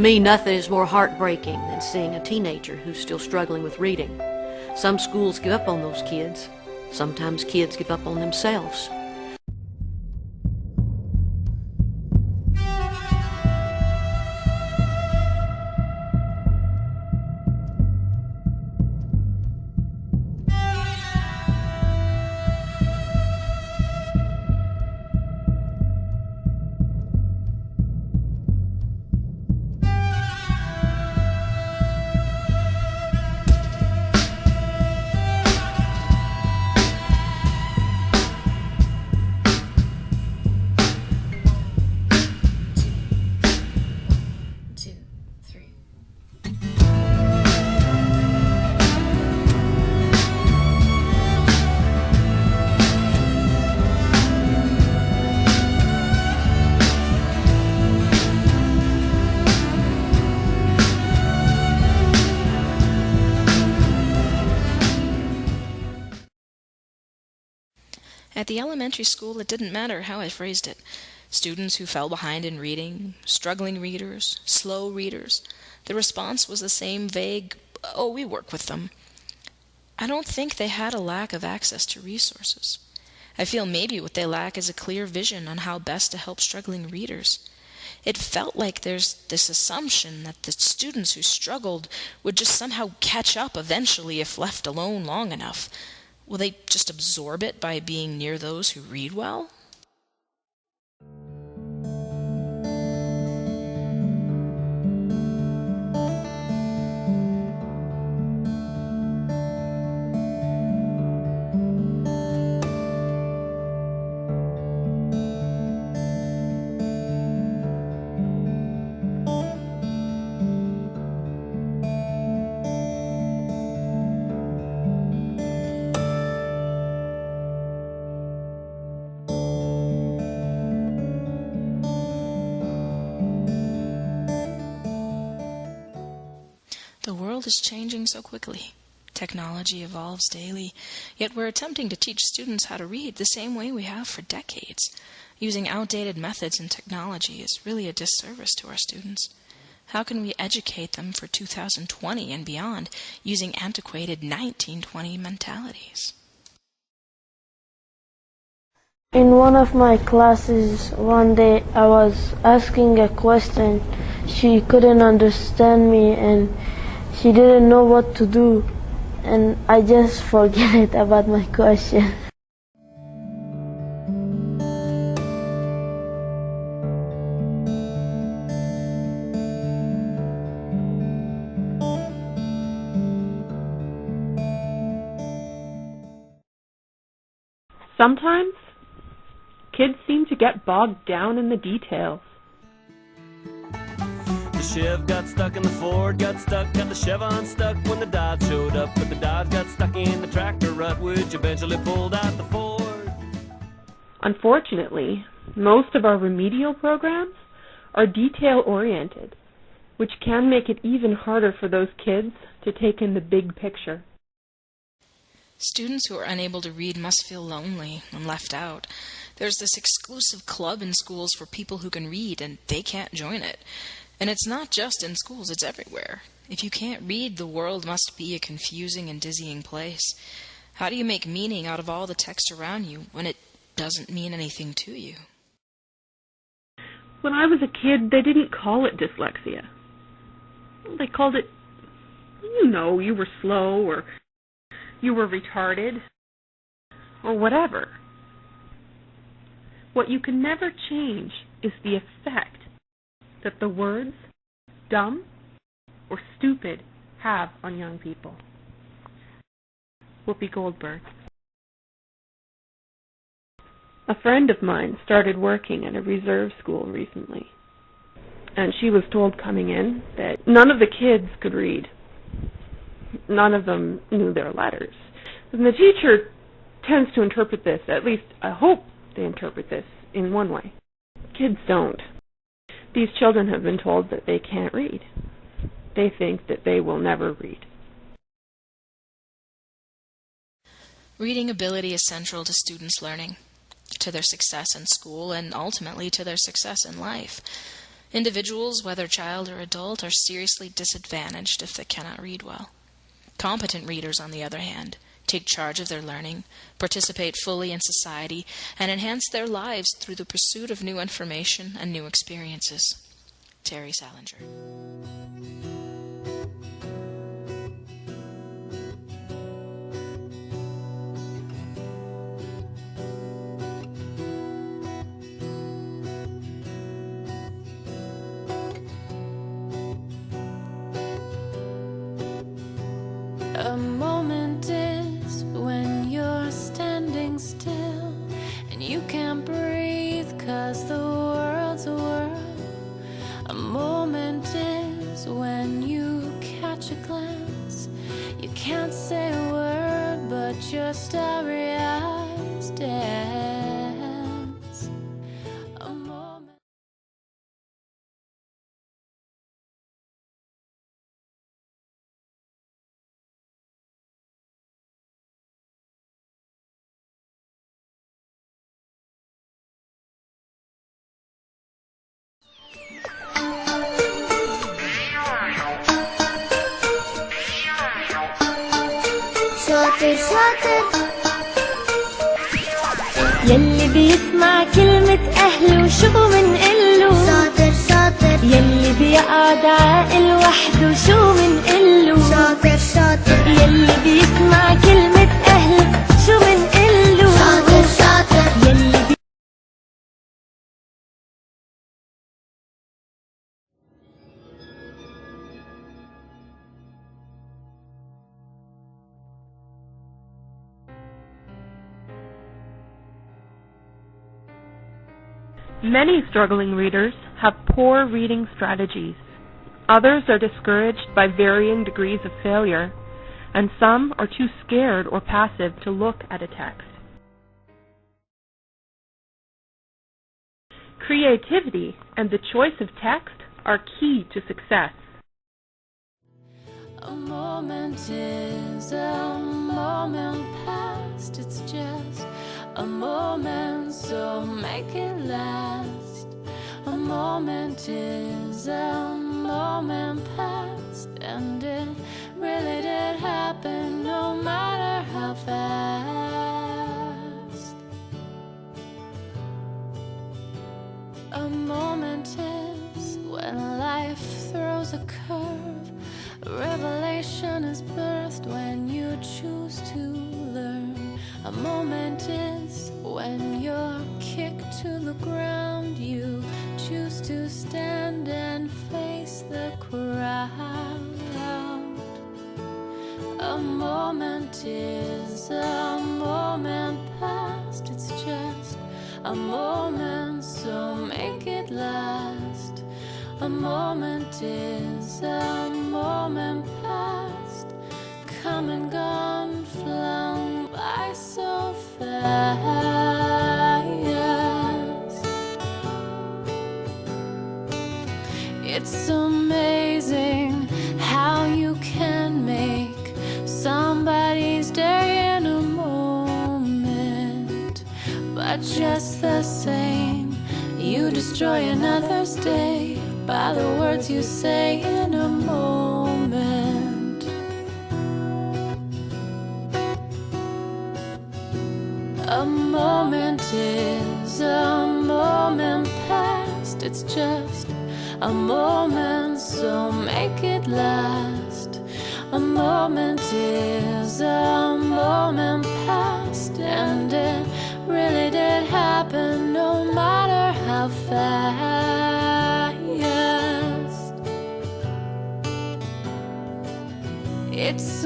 me, nothing is more heartbreaking than seeing a teenager who's still struggling with reading. Some schools give up on those kids. Sometimes kids give up on themselves. At the elementary school, it didn't matter how I phrased it. Students who fell behind in reading, struggling readers, slow readers, the response was the same vague, "Oh, we work with them." I don't think they had a lack of access to resources. I feel maybe what they lack is a clear vision on how best to help struggling readers. It felt like there's this assumption that the students who struggled would just somehow catch up eventually if left alone long enough. Will they just absorb it by being near those who read well? The world is changing so quickly. Technology evolves daily, yet we're attempting to teach students how to read the same way we have for decades. Using outdated methods and technology is really a disservice to our students. How can we educate them for 2020 and beyond using antiquated 1920 mentalities? In one of my classes, one day I was asking a question. She couldn't understand me and she didn't know what to do, and I just forget about my question. Sometimes, kids seem to get bogged down in the details. The Chev got stuck and the Ford got stuck, got the Chev unstuck when the Dodge showed up, but the Dodge got stuck in the tractor rut, which eventually pulled out the Ford. Unfortunately, most of our remedial programs are detail-oriented, which can make it even harder for those kids to take in the big picture. Students who are unable to read must feel lonely and left out. There's this exclusive club in schools for people who can read, and they can't join it. And it's not just in schools, it's everywhere. If you can't read, the world must be a confusing and dizzying place. How do you make meaning out of all the text around you when it doesn't mean anything to you? When I was a kid, they didn't call it dyslexia. They called it, you were slow, or you were retarded, or whatever. What you can never change is the effect that the words dumb or stupid have on young people. Whoopi Goldberg. A friend of mine started working at a reserve school recently, and she was told coming in that none of the kids could read. None of them knew their letters. And the teacher tends to interpret this, at least I hope they interpret this, in one way. Kids don't. These children have been told that they can't read. They think that they will never read. Reading ability is central to students' learning, to their success in school, and ultimately to their success in life. Individuals, whether child or adult, are seriously disadvantaged if they cannot read well. Competent readers, on the other hand, take charge of their learning, participate fully in society, and enhance their lives through the pursuit of new information and new experiences. Terry Salinger. A moment is when you're standing still and you can't breathe 'cause the world's a whirl. A moment is when you catch a glance. You can't say a word, but your starry eyes dance. A moment. شاطر شاطر يلي بيسمع كلمة أهله شو منقله شاطر شاطر يلي بيقعد عاقل وحده شو منقله شاطر شاطر يلي بيسمع كلمة أهله شو منقله شاطر شاطر يلي Many struggling readers have poor reading strategies. Others are discouraged by varying degrees of failure, and some are too scared or passive to look at a text. Creativity and the choice of text are key to success. A moment is a moment past. It's just a moment, so make it last. A moment is a moment past, and it really did happen, no matter how fast. A moment is when life throws a curve. Revelation is birthed when you choose to learn. A moment is when you're kicked to the ground. You choose to stand and face the crowd. A moment is a moment past. It's just a moment, so make it last. A moment is a moment past, come and gone, flung by so fast. It's amazing how you can make somebody's day in a moment, but just the same, you destroy another's day by the words you say in a moment. A moment is a moment past. It's just a moment, so make it last. A moment is a moment past, and it really did happen, no matter how fast. It's